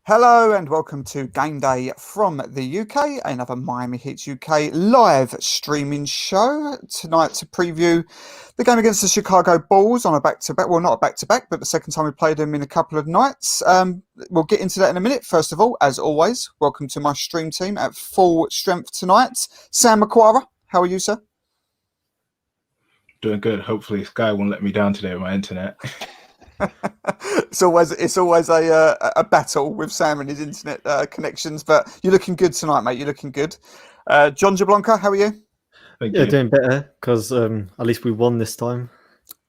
Hello and welcome to Game Day from the UK, another Miami Heat UK live streaming show tonight to preview the game against the Chicago Bulls on a back-to-back. Well, not a back-to-back, but the second time we played them in a couple of nights. We'll get into that in a minute. First of all, as always, welcome to my stream team at full strength tonight. Sam McQuarrie, how are you, sir? Doing good. Hopefully Sky won't let me down today with my internet. It's always a battle with Sam and his internet connections, but you're looking good tonight, mate. You're looking good. John Jablonka, how are you? Thank you. Doing better because at least we won this time.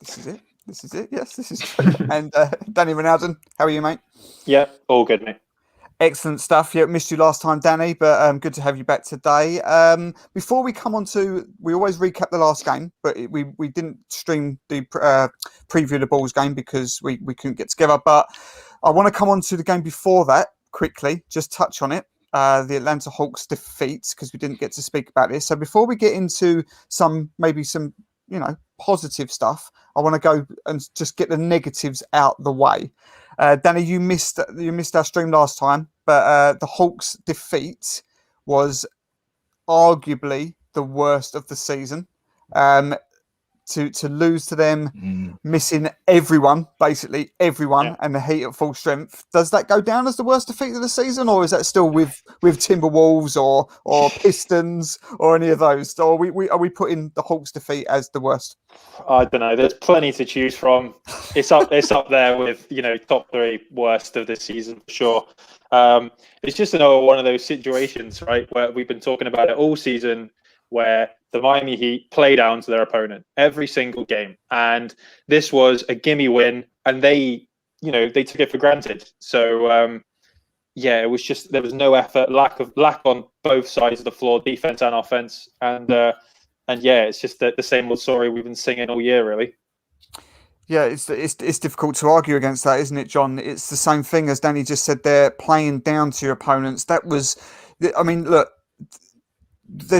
This is it. This is it. Yes, this is true. And Danny Ronaldo, how are you, mate? Yeah, all good, mate. Excellent stuff. Yeah, missed you last time, Danny, but good to have you back today. Before we come on to, we always recap the last game, but we didn't stream the preview of the Bulls game because we couldn't get together. But I want to come on to the game before that quickly, just touch on it. The Atlanta Hawks defeat, because we didn't get to speak about this. So before we get into some positive stuff, I want to go and just get the negatives out the way. Danny, you missed our stream last time, but the Hawks' defeat was arguably the worst of the season. To lose to them, missing everyone, basically everyone, and the Heat at full strength. Does that go down as the worst defeat of the season, or is that still with Timberwolves or Pistons or any of those? Or are we putting the Hawks' defeat as the worst? I don't know. There's plenty to choose from. It's up there with top three worst of this season for sure. It's just another one of those situations, right, where we've been talking about it all season, where the Miami Heat play down to their opponent every single game. And this was a gimme win, and they took it for granted. So, it was just, there was no effort, lack on both sides of the floor, defense and offense. And it's just the same old story we've been singing all year, really. Yeah, it's difficult to argue against that, isn't it, John? It's the same thing as Danny just said there, playing down to your opponents. That was, I mean, look,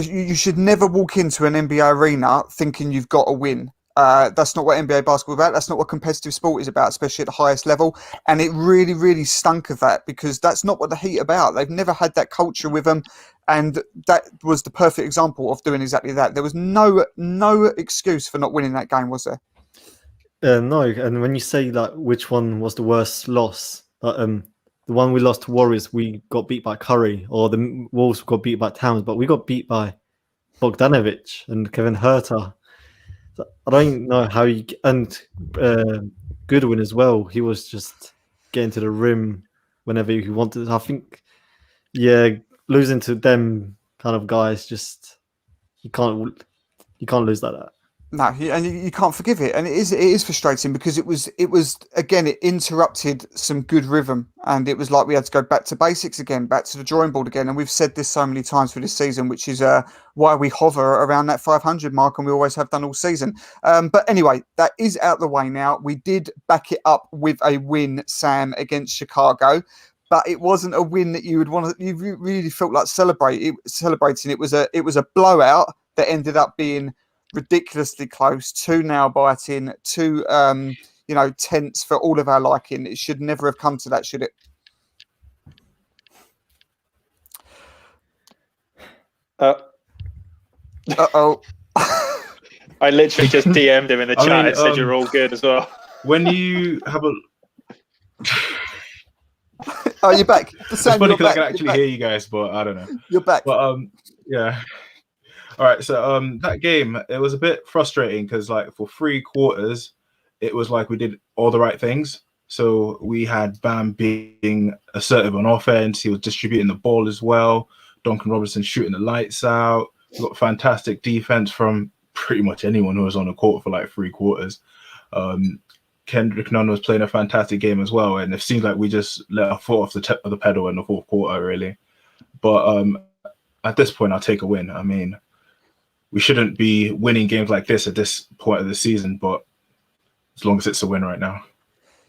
you should never walk into an NBA arena thinking you've got to win. That's not what NBA basketball is about. That's not what competitive sport is about, especially at the highest level. And it really, really stunk of that, because that's not what the Heat are about. They've never had that culture with them. And that was the perfect example of doing exactly that. There was no excuse for not winning that game, was there? No. And when you say like which one was the worst loss, the one we lost to Warriors, we got beat by Curry, or the Wolves got beat by Towns, but we got beat by Bogdanovic and Kevin Huerter. So I don't know how you... And Goodwin as well. He was just getting to the rim whenever he wanted. I think, losing to them kind of guys, just you can't lose like that. No, and you can't forgive it, and it is frustrating because it was again, it interrupted some good rhythm, and it was like we had to go back to basics again, back to the drawing board again. And we've said this so many times for this season, which is why we hover around that 500 mark, and we always have done all season. But anyway, that is out the way now. We did back it up with a win, Sam, against Chicago. But it wasn't a win that you would want to. You really felt like celebrating. It was a blowout that ended up being ridiculously close, 2 nail biting, 2 tense for all of our liking. It should never have come to that, should it? Uh-oh. I literally just DM'd him in the chat and said you're all good as well. When you have a... Oh, you're back. It's funny because I can actually hear you guys, but I don't know. You're back. But yeah. All right, so that game, it was a bit frustrating because, like, for 3 quarters, it was like we did all the right things. So we had Bam being assertive on offense. He was distributing the ball as well. Duncan Robinson shooting the lights out. We got fantastic defense from pretty much anyone who was on the court for like 3 quarters. Kendrick Nunn was playing a fantastic game as well, and it seems like we just let our foot off the tip of the pedal in the 4th quarter, really. But at this point, I'll take a win. I mean, we shouldn't be winning games like this at this point of the season, but as long as it's a win right now.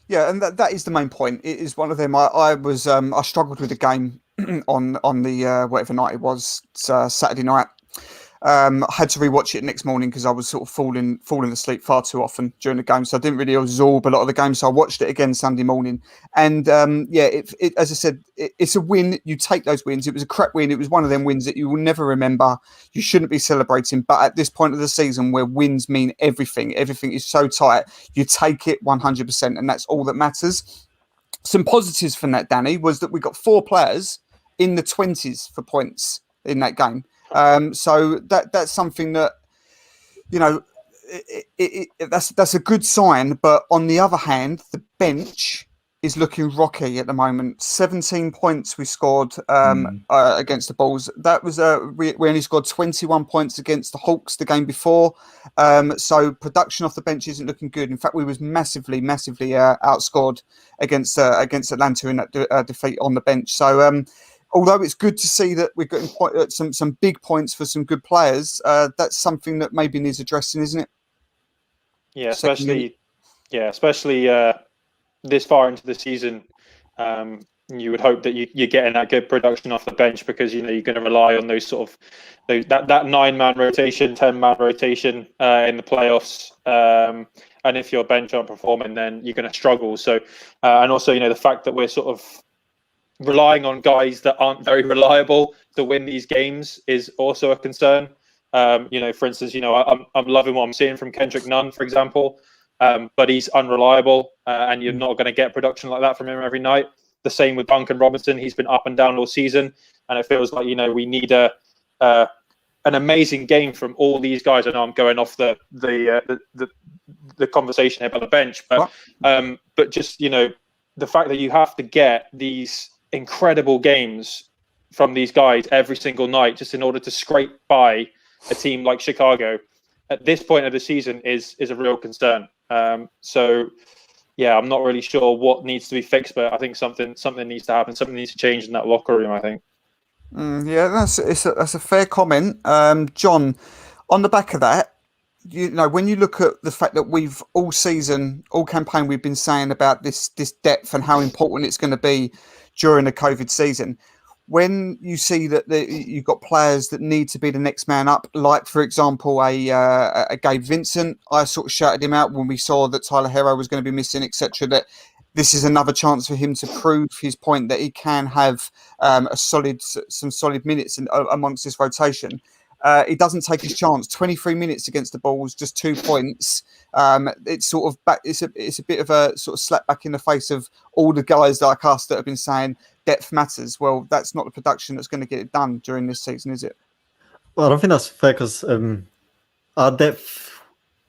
Yeah, and that is the main point. It is one of them. I struggled with the game on the whatever night it was, Saturday night. I had to rewatch it next morning because I was sort of falling asleep far too often during the game, so I didn't really absorb a lot of the game. So I watched it again Sunday morning, and as I said, it's a win. You take those wins. It was a crap win. It was one of them wins that you will never remember. You shouldn't be celebrating, but at this point of the season, where wins mean everything is so tight. You take it 100%, and that's all that matters. Some positives from that, Danny, was that we got 4 players in the 20s for points in that game. So that's something that, you know, that's a good sign. But on the other hand, the bench is looking rocky at the moment. 17 points we scored against the Bulls. That was we only scored 21 points against the Hawks the game before. So production off the bench isn't looking good. In fact, we was massively outscored against Atlanta in that defeat on the bench. So although it's good to see that we're getting some big points for some good players, that's something that maybe needs addressing, isn't it? Yeah, especially this far into the season. You would hope that you're getting that good production off the bench, because you're going to rely on those sort of that 9-man rotation, 10-man rotation in the playoffs. And if your bench aren't performing, then you're going to struggle. So, and also, the fact that we're sort of relying on guys that aren't very reliable to win these games is also a concern. For instance, I'm loving what I'm seeing from Kendrick Nunn, for example, but he's unreliable, and you're not going to get production like that from him every night. The same with Duncan Robinson; he's been up and down all season, and it feels like we need an amazing game from all these guys. I know I'm going off the conversation here about the bench, but just the fact that you have to get these incredible games from these guys every single night just in order to scrape by a team like Chicago at this point of the season is a real concern. So yeah, I'm not really sure what needs to be fixed, but I think something needs to happen. Something needs to change in that locker room, I think. That's a fair comment. John, on the back of that, when you look at the fact that we've all campaign, we've been saying about this depth and how important it's going to be during the COVID season. When you see that you've got players that need to be the next man up, like, for example, a Gabe Vincent, I sort of shouted him out when we saw that Tyler Hero was going to be missing, etc., that this is another chance for him to prove his point that he can have some solid minutes amongst this rotation. He doesn't take his chance. 23 minutes against the Bulls, just 2 points. It's sort of back. It's a bit of a sort of slap back in the face of all the guys like us that have been saying depth matters. Well, that's not the production that's going to get it done during this season, is it? Well, I don't think that's fair, because our depth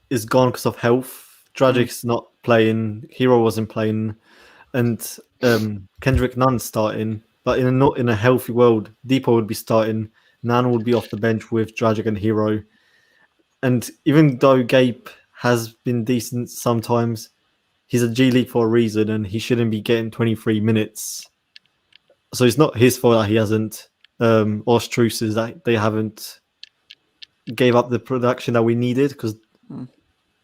is gone because of health. Dragic's not playing. Hero wasn't playing, and Kendrick Nunn's starting. But in a healthy world, Depot would be starting. Nan would be off the bench with Dragic and Hero. And even though Gabe has been decent sometimes, he's a G League for a reason, and he shouldn't be getting 23 minutes. So it's not his fault that he hasn't, or Struce's, that they haven't gave up the production that we needed, because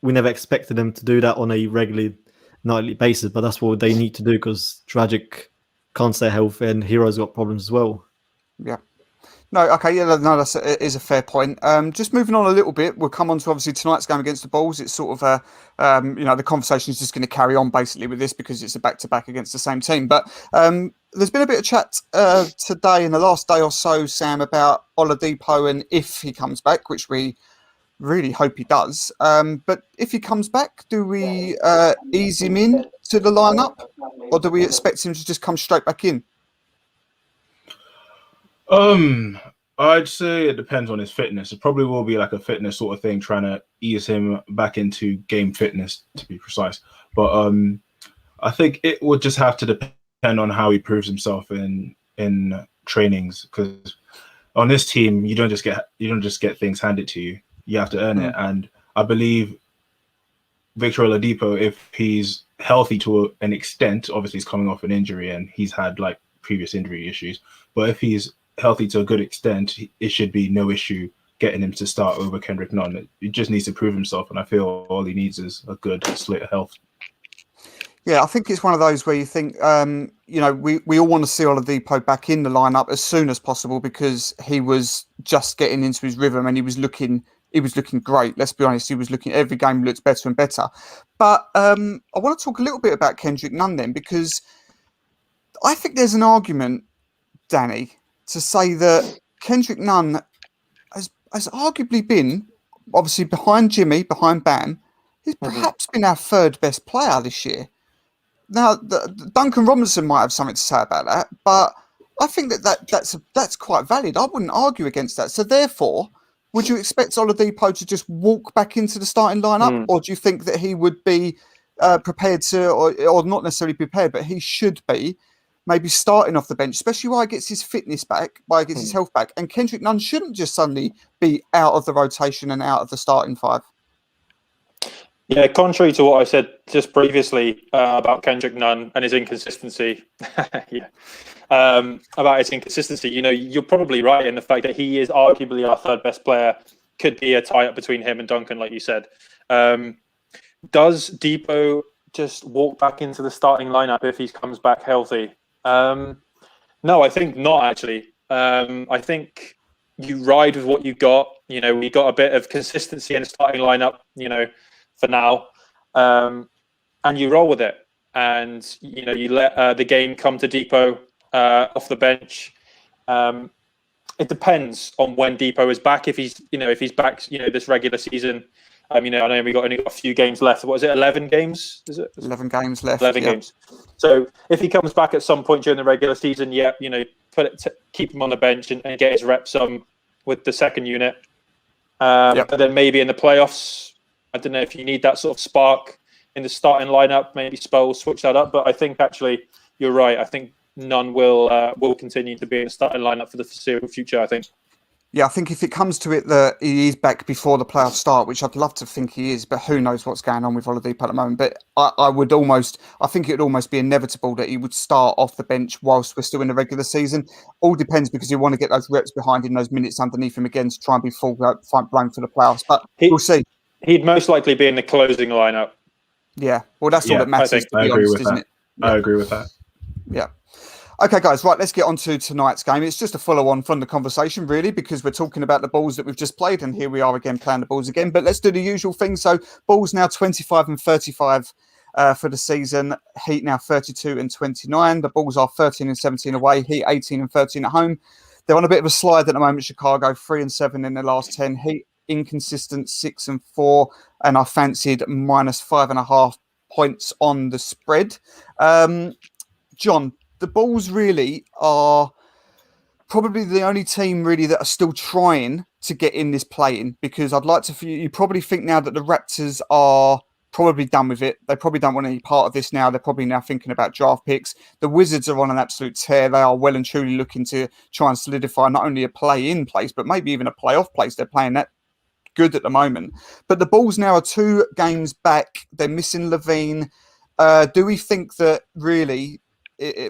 we never expected them to do that on a regular nightly basis. But that's what they need to do, because Dragic can't stay healthy and Hero's got problems as well. Yeah. No, okay, that is a fair point. Just moving on a little bit, we'll come on to obviously tonight's game against the Bulls. It's sort of the conversation is just going to carry on basically with this, because it's a back-to-back against the same team. But there's been a bit of chat today in the last day or so, Sam, about Oladipo and if he comes back, which we really hope he does. But if he comes back, do we ease him in to the lineup, or do we expect him to just come straight back in? I'd say it depends on his fitness. It probably will be like a fitness sort of thing, trying to ease him back into game fitness, to be precise. But I think it would just have to depend on how he proves himself in trainings, because on this team you don't just get things handed to you. You have to earn it. And I believe Victor Oladipo, if he's healthy to an extent, obviously he's coming off an injury and he's had like previous injury issues, but if he's healthy to a good extent, it should be no issue getting him to start over Kendrick Nunn. He just needs to prove himself, and I feel all he needs is a good slate of health. Yeah, I think it's one of those where you think, we all want to see Oladipo back in the lineup as soon as possible because he was just getting into his rhythm and he was looking great. Let's be honest, every game looks better and better. But I want to talk a little bit about Kendrick Nunn then, because I think there's an argument, Danny, to say that Kendrick Nunn has arguably been, obviously behind Jimmy, behind Bam, he's perhaps been our third best player this year. Now, Duncan Robinson might have something to say about that, but I think that's quite valid. I wouldn't argue against that. So therefore, would you expect Oladipo to just walk back into the starting lineup, or do you think that he would be prepared to, or not necessarily prepared, but he should be maybe starting off the bench, especially while he gets his fitness back, while he gets his health back, and Kendrick Nunn shouldn't just suddenly be out of the rotation and out of the starting five? Yeah, contrary to what I said just previously about Kendrick Nunn and his inconsistency, about his inconsistency, you're probably right in the fact that he is arguably our third best player. Could be a tie-up between him and Duncan, like you said. Does Depot just walk back into the starting lineup if he comes back healthy? No, I think not, actually. I think you ride with what you got. We got a bit of consistency in the starting lineup, for now, and you roll with it, and you let the game come to Depot off the bench. It depends on when Depot is back. If he's back, this regular season. I know we only got a few games left. What is it? 11 games? Is it 11 games left? 11 games. So if he comes back at some point during the regular season, keep him on the bench and get his reps with the second unit. But then maybe in the playoffs, I don't know if you need that sort of spark in the starting lineup. Maybe Spo switch that up. But I think actually you're right. I think Nunn will continue to be in the starting lineup for the foreseeable future, I think. Yeah, I think if it comes to it that he is back before the playoffs start, which I'd love to think he is, but who knows what's going on with Oladipo at the moment. But I think it would almost be inevitable that he would start off the bench whilst we're still in the regular season. All depends because you want to get those reps behind him, those minutes underneath him again to try and be full blown for the playoffs. But we'll see. He'd most likely be in the closing lineup. Yeah, well, that's all that matters, to be honest, isn't it? Yeah. I agree with that. Yeah. Okay, guys, right, let's get on to tonight's game. It's just a follow-on from the conversation, really, because we're talking about the Bulls that we've just played, and here we are again playing the Bulls again. But let's do the usual thing. So, Bulls now 25 and 35 for the season. Heat now 32 and 29. The Bulls are 13 and 17 away. Heat 18 and 13 at home. They're on a bit of a slide at the moment, Chicago, 3 and 7 in their last 10. Heat inconsistent, 6 and 4, and I fancied -5.5 points on the spread. John, the Bulls really are probably the only team really that are still trying to get in this play-in, because I'd like to, you probably think now that the Raptors are probably done with it. They probably don't want any part of this now. They're probably now thinking about draft picks. The Wizards are on an absolute tear. They are well and truly looking to try and solidify not only a play-in place, but maybe even a playoff place. They're playing that good at the moment. But the Bulls now are 2 games back. They're missing Levine. Do we think that really,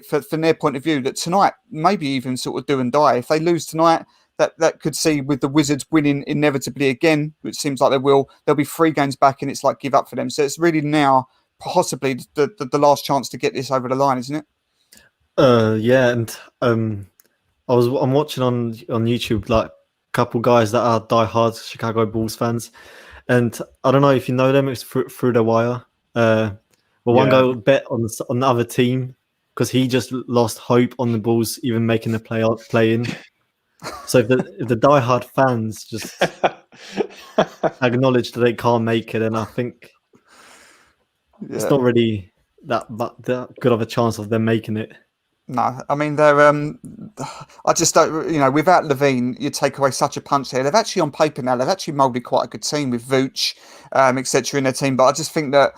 from their point of view, that tonight maybe even sort of do and die? If they lose tonight, that could see with the Wizards winning inevitably again, which seems like they will, there'll be 3 games back and it's like give up for them. So it's really now possibly the last chance to get this over the line, isn't it? Yeah, and I'm watching on YouTube like a couple guys that are diehard Chicago Bulls fans, and I don't know if you know them. It's through the wire. One guy would bet on the other team because he just lost hope on the Bulls even making the play-in. So if the diehard fans just acknowledge that they can't make it, then I think it's not really that good of a chance of them making it. No, I mean, they're. I just don't. Without Levine, you take away such a punch there. They've actually, on paper now, they've actually moulded quite a good team with Vooch, etc. in their team. But I just think that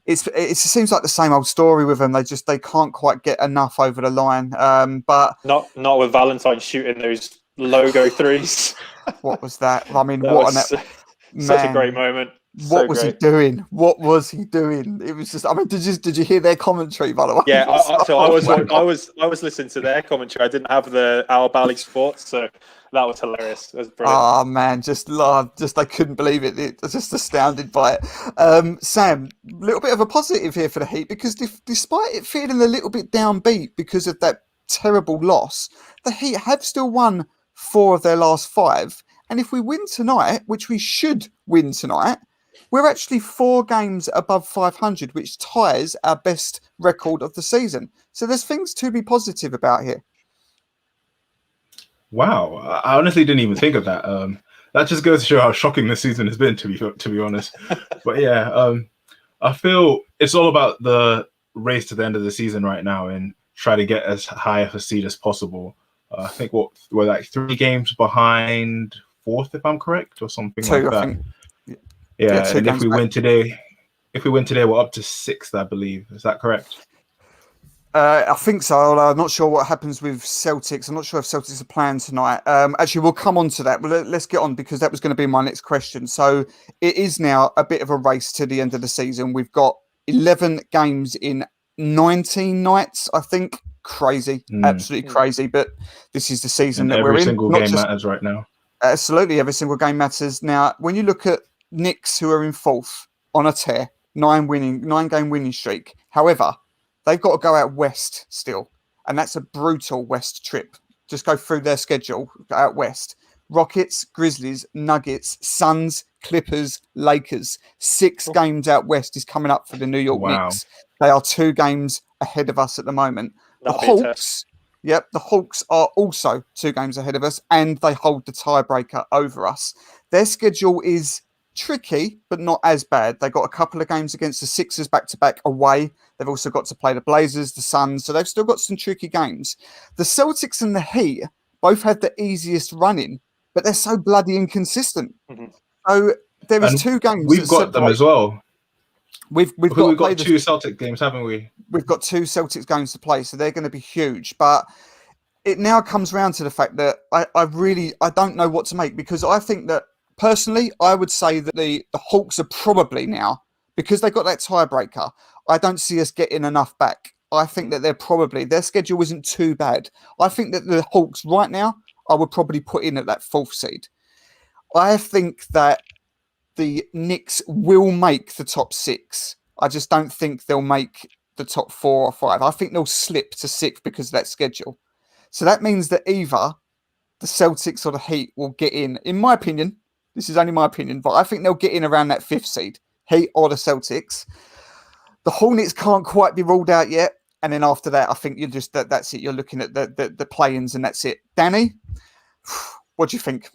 it seems like the same old story with them. They can't quite get enough over the line. But not with Valentine shooting those logo threes. What was that? I mean, Such a great moment. So What was he great. doing? What was he doing? It was just. I mean, did you hear their commentary, by the way? Yeah, so I Oh was my God. I was listening to their commentary. I didn't have the Al Bally Sports, so that was hilarious. It was brilliant. Oh man, just I couldn't believe it. I was just astounded by it. Sam, a little bit of a positive here for the Heat because despite it feeling a little bit downbeat because of that terrible loss, the Heat have still won 4 of their last 5. And if we win tonight, which we should win tonight, we're actually 4 games above 500, which ties our best record of the season. So there's things to be positive about here. Wow, I honestly didn't even think of that. That just goes to show how shocking this season has been, to be honest. But yeah, I feel it's all about the race to the end of the season right now and try to get as high of a seed as possible. I think we're like 3 games behind 4th, if I'm correct, or something 2, like I that. think. Yeah, 2 and if games we back. win today, we're up to 6th, I believe. Is that correct? I think so. Although I'm not sure what happens with Celtics. I'm not sure if Celtics are playing tonight. Actually, we'll come on to that. But let's get on because that was going to be my next question. So it is now a bit of a race to the end of the season. We've got 11 games in 19 nights, I think. Crazy, absolutely crazy. But this is the season And that every we're in. single Not game just matters right now. absolutely every single game matters. Now, when you look at Knicks, who are in 4th on a tear, 9-game winning streak. However, they've got to go out west still, and that's a brutal west trip. Just go through their schedule out west. Rockets, Grizzlies, Nuggets, Suns, Clippers, Lakers. 6 games out west is coming up for the New York Wow. Knicks. They are 2 games ahead of us at the moment. That'll The be a test. Hawks, yep, the Hawks are also 2 games ahead of us, and they hold the tiebreaker over us. Their schedule is tricky, but not as bad. They got a couple of games against the Sixers back-to-back away. They've also got to play the Blazers, the Suns, so they've still got some tricky games. The Celtics and the Heat both had the easiest run-in, but they're so bloody inconsistent. Mhm. So there is And 2 games. we've that got them separate- as well. We've We've got to play got the 2 Celtic games, haven't we? we've got 2 Celtics games to play, so they're going to be huge. But it now comes round to the fact that I don't know what to make because I think that personally, I would say that the Hawks are probably now, because they got that tiebreaker, I don't see us getting enough back. I think that their schedule isn't too bad. I think that the Hawks right now, I would probably put in at that 4th seed. I think that the Knicks will make the top 6. I just don't think they'll make the top 4 or 5. I think they'll slip to 6th because of that schedule. So that means that either the Celtics or the Heat will get in my opinion. This is only my opinion, but I think they'll get in around that 5th seed, Heat or the Celtics. The Hornets can't quite be ruled out yet. And then after that, I think you're just that's it. You're looking at the play-ins and that's it. Danny, what do you think?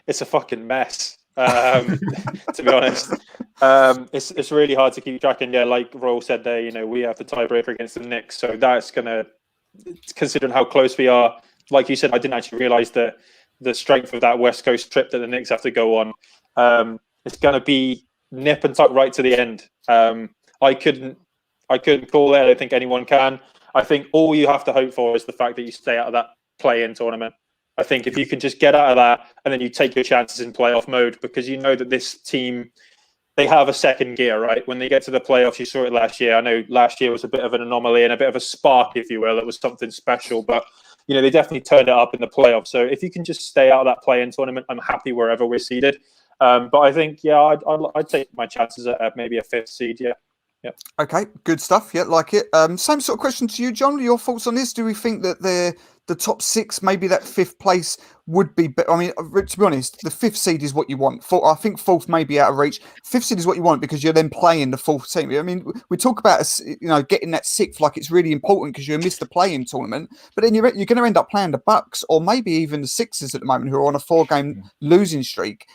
It's a fucking mess. To be honest, it's really hard to keep track. And yeah, like Royal said there, we have the tiebreaker against the Knicks, so that's gonna, considering how close we are. Like you said, I didn't actually realize that the strength of that West Coast trip that the Knicks have to go on. It's gonna be nip and tuck right to the end. I couldn't call it. I don't think anyone can. I think all you have to hope for is the fact that you stay out of that play-in tournament. I think if you can just get out of that and then you take your chances in playoff mode, because you know that this team, they have a second gear, right? When they get to the playoffs, you saw it last year. I know last year was a bit of an anomaly and a bit of a spark, if you will. It was something special, but they definitely turned it up in the playoffs. So if you can just stay out of that play-in tournament, I'm happy wherever we're seeded. But I think, yeah, I'd take my chances at maybe a 5th seed. Yeah. Okay, good stuff. Yeah, like it. Same sort of question to you, John. Your thoughts on this? Do we think that the top 6, maybe that 5th place would be better? I mean, to be honest, the 5th seed is what you want. I think 4th may be out of reach. 5th seed is what you want because you're then playing the 4th team. I mean, we talk about getting that 6th like it's really important because you missed the play-in tournament, but then you're going to end up playing the Bucks or maybe even the Sixers at the moment, who are on a 4-game losing streak.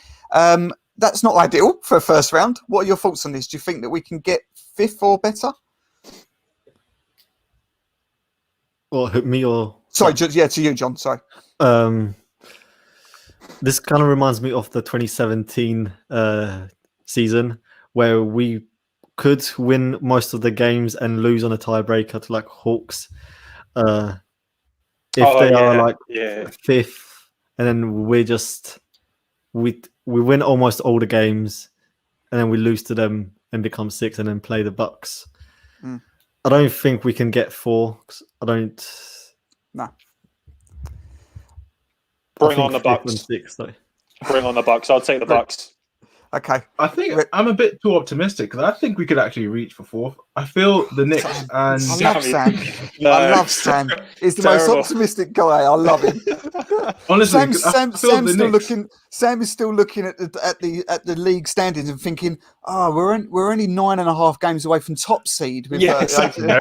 That's not ideal for a first round. What are your thoughts on this? Do you think that we can get 5th or better? Or me or sorry, to you, John. Sorry. This kind of reminds me of the 2017 season where we could win most of the games and lose on a tiebreaker to like Hawks. If they are like 5th, and then we win almost all the games, and then we lose to them and become 6 and then play the Bucks. Mm. I don't think we can get 4. I don't. No. Bring on the 5th and Bucks. 6th, though. Bring on the Bucks. I'll take the Bucks. Okay. I think I'm a bit too optimistic because I think we could actually reach for 4th. I feel the Knicks and I love Sam. No. I love Sam. He's the most Terrible. optimistic guy. I love him. honestly, Sam's 'cause I feel the still Knicks- looking. Sam is still looking at the league standings and thinking, "Oh, we're only 9.5 games away from top seed." With, Yeah, exactly. No.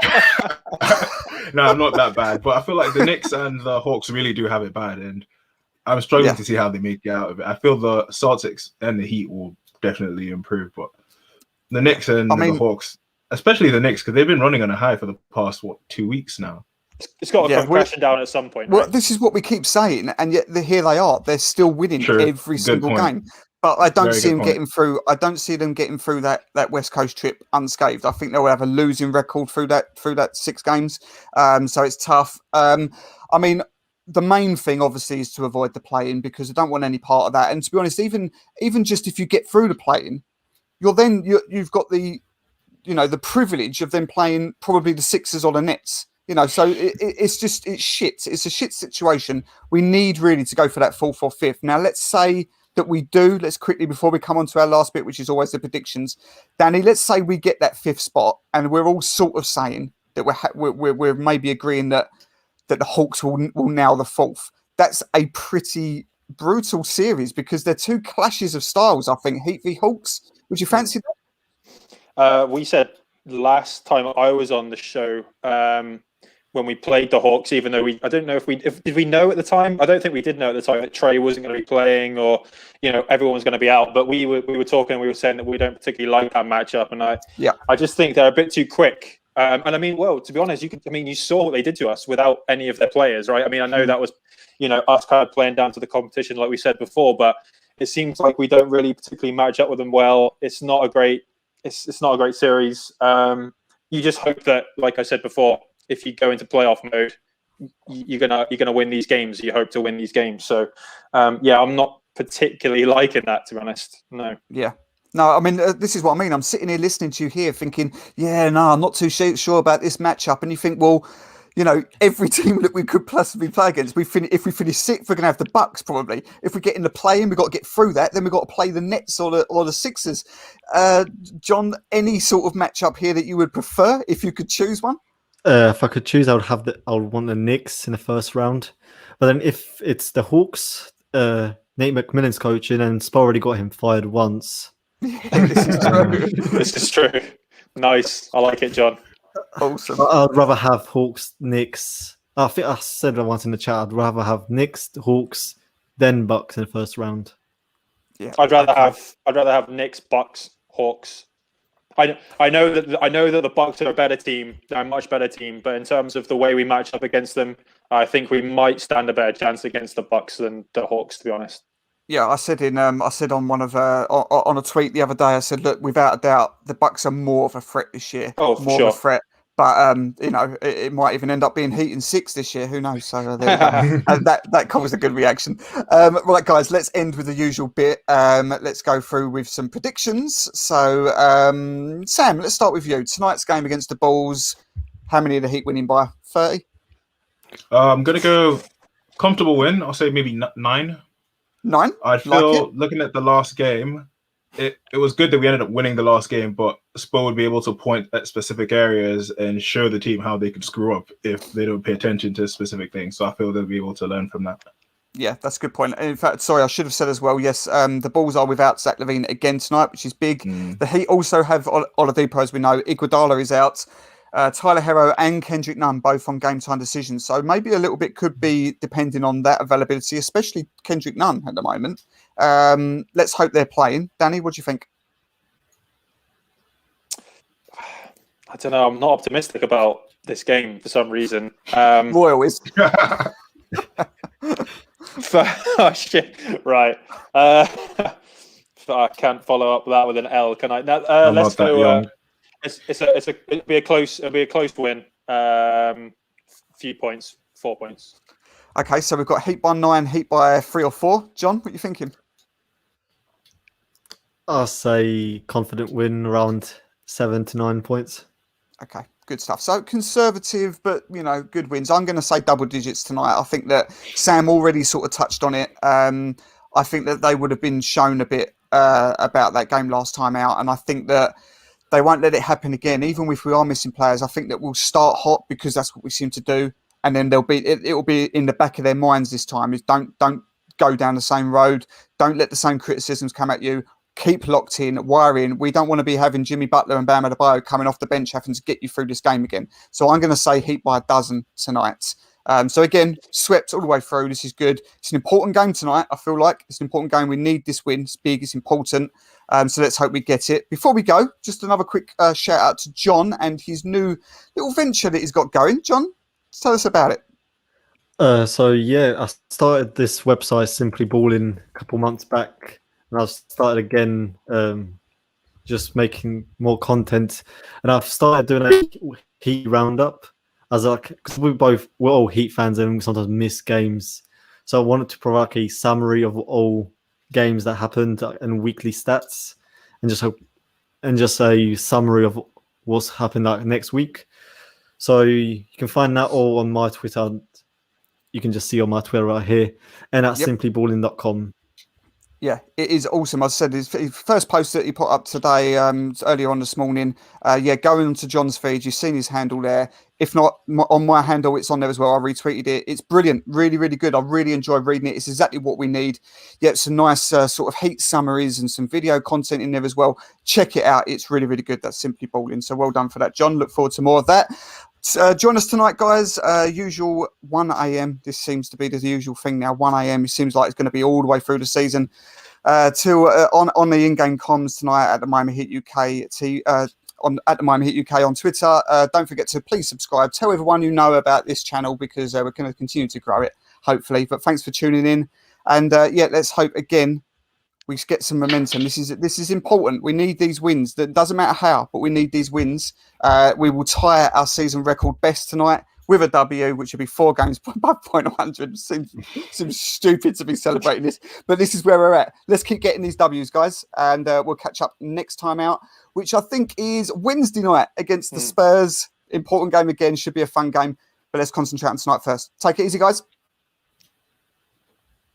No, I'm not that bad, but I feel like the Knicks and the Hawks really do have it bad, and I'm struggling Yeah. to see how they make it out of it. I feel the Celtics and the Heat will definitely improve, but the Knicks and the Hawks, especially the Knicks, because they've been running on a high for the past 2 weeks now. It's got to come crashing down at some point. Well, Right? this is what we keep saying, and yet here they are. They're still winning True. every Good single point. game. But I don't Very see good them point. getting through. I don't see them getting through that West Coast trip unscathed. I think they will have a losing record through that 6 games. So it's tough. I mean, the main thing obviously is to avoid the play-in because I don't want any part of that. And to be honest, even just if you get through the play-in, you've got the privilege of them playing probably the Sixers or the Nets. So it's shit. It's a shit situation. We need really to go for that 4th or 5th. Now, let's say that we do. Let's quickly, before we come on to our last bit, which is always the predictions. Danny, let's say we get that 5th spot, and we're all sort of saying that we're maybe agreeing that the Hawks will nail the 4th. That's a pretty brutal series because they're 2 clashes of styles. I think Heat v Hawks. Would you fancy that? We said last time I was on the show when we played the Hawks, even though I don't know did we know at the time? I don't think we did know at the time that Trey wasn't going to be playing or everyone was going to be out. But we were talking, we were saying that we don't particularly like that matchup, and I just think they're a bit too quick. And I mean, well, to be honest, you saw what they did to us without any of their players, right? I mean, I know that was us kind of playing down to the competition, like we said before, but it seems like we don't really particularly match up with them well. It's not a great series. You just hope that, like I said before, if you go into playoff mode, you're gonna win these games. You hope to win these games. So, I'm not particularly liking that, to be honest. No. Yeah. No, I mean, this is what I mean. I'm sitting here listening to you here thinking, I'm not too sure about this matchup. And you think, well, every team that we could possibly play against, if we finish 6th, we're going to have the Bucks probably. If we get in the play-in, we've got to get through that. Then we've got to play the Nets or the Sixers. John, any sort of matchup here that you would prefer if you could choose one? If I could choose, I would want the Knicks in the first round. But then if it's the Hawks, Nate McMillan's coaching, and Spa already got him fired once. Yeah, this is true. This is true. Nice. I like it, John. Awesome. I'd rather have Hawks, Knicks. I think I said that once in the chat. I'd rather have Knicks, Hawks, then Bucks in the first round. Yeah, I'd rather have Knicks, Bucks, Hawks. I know that the Bucks are a better team. They're a much better team, but in terms of the way we match up against them, I think we might stand a better chance against the Bucks than the Hawks, to be honest. Yeah, I said on one of on a tweet the other day. I said, look, without a doubt, the Bucks are more of a threat this year. Oh, for more sure. of a threat. But it might even end up being Heat in 6 this year. Who knows? So there we go. that covers a good reaction. Right, guys, let's end with the usual bit. Let's go through with some predictions. So, Sam, let's start with you. Tonight's game against the Bulls. How many of the Heat winning by? 30? I'm gonna go comfortable win. I'll say maybe 9. 9? I feel looking at the last game, it was good that we ended up winning the last game, but Spo would be able to point at specific areas and show the team how they could screw up if they don't pay attention to specific things. So I feel they'll be able to learn from that. Yeah, that's a good point. In fact, sorry, I should have said as well, yes, the Bulls are without Zach LaVine again tonight, which is big. The Heat also have Oladipo, as we know. Iguodala is out. Tyler Hero and Kendrick Nunn both on game time decisions. So maybe a little bit could be depending on that availability, especially Kendrick Nunn at the moment. Let's hope they're playing. Danny, what do you think? I don't know. I'm not optimistic about this game for some reason. Royal is. Oh, shit. Right. I can't follow up that with an L, can I? I'm let's not that go. young. It'll be a close win. Few points, 4 points. Okay, so we've got Heat by 9, Heat by 3 or 4. John, what are you thinking? I'll say confident win around 7 to 9 points. Okay, good stuff. So conservative, but good wins. I'm going to say double digits tonight. I think that Sam already sort of touched on it. I think that they would have been shown a bit about that game last time out, and I think that they won't let it happen again. Even if we are missing players, I think that we'll start hot because that's what we seem to do, and then it will be in the back of their minds this time. Is don't go down the same road. Don't let the same criticisms come at you. Keep locked in, wire in. We don't want to be having Jimmy Butler and Bam Adebayo coming off the bench having to get you through this game again. So I'm going to say Heat by a dozen tonight. So again, swept all the way through. This is good. It's an important game tonight. I feel like it's an important game. We need this win. It's big. It's important. So let's hope we get it. Before we go, just another quick shout out to John and his new little venture that he's got going. John, tell us about it. So yeah, I started this website Simply Balling a couple months back, and I've started again, just making more content, and I've started doing a Heat roundup, as because we're all Heat fans and we sometimes miss games, so I wanted to provide a summary of all games that happened and weekly stats, and just a summary of what's happened next week. So you can find that all on my Twitter. You can just see on my Twitter right here, and at simplyballing.com. Yeah, it is awesome. I said his first post that he put up today, earlier on this morning. Going onto John's feed, you've seen his handle there. If not on my handle, it's on there as well. I retweeted it. It's brilliant, really, really good. I really enjoyed reading it. It's exactly what we need. Yeah, some nice sort of Heat summaries and some video content in there as well. Check it out. It's really, really good. That's Simply Balling. So well done for that, John. Look forward to more of that. Join us tonight, guys. Usual 1 a.m. This seems to be the usual thing now. 1 a.m. It seems like it's going to be all the way through the season. On the in-game comms tonight at the Miami Heat UK at the Miami Heat UK on Twitter. Don't forget to please subscribe. Tell everyone you know about this channel because we're going to continue to grow it, hopefully. But thanks for tuning in, and let's hope again we get some momentum. This is important. We need these wins. That doesn't matter how, but we need these wins. We will tie our season record best tonight with a W, which will be 4 games by .100. Seems stupid to be celebrating this, but this is where we're at. Let's keep getting these W's, guys, and we'll catch up next time out, which I think is Wednesday night against the Spurs. Important game again. Should be a fun game, but let's concentrate on tonight first. Take it easy, guys.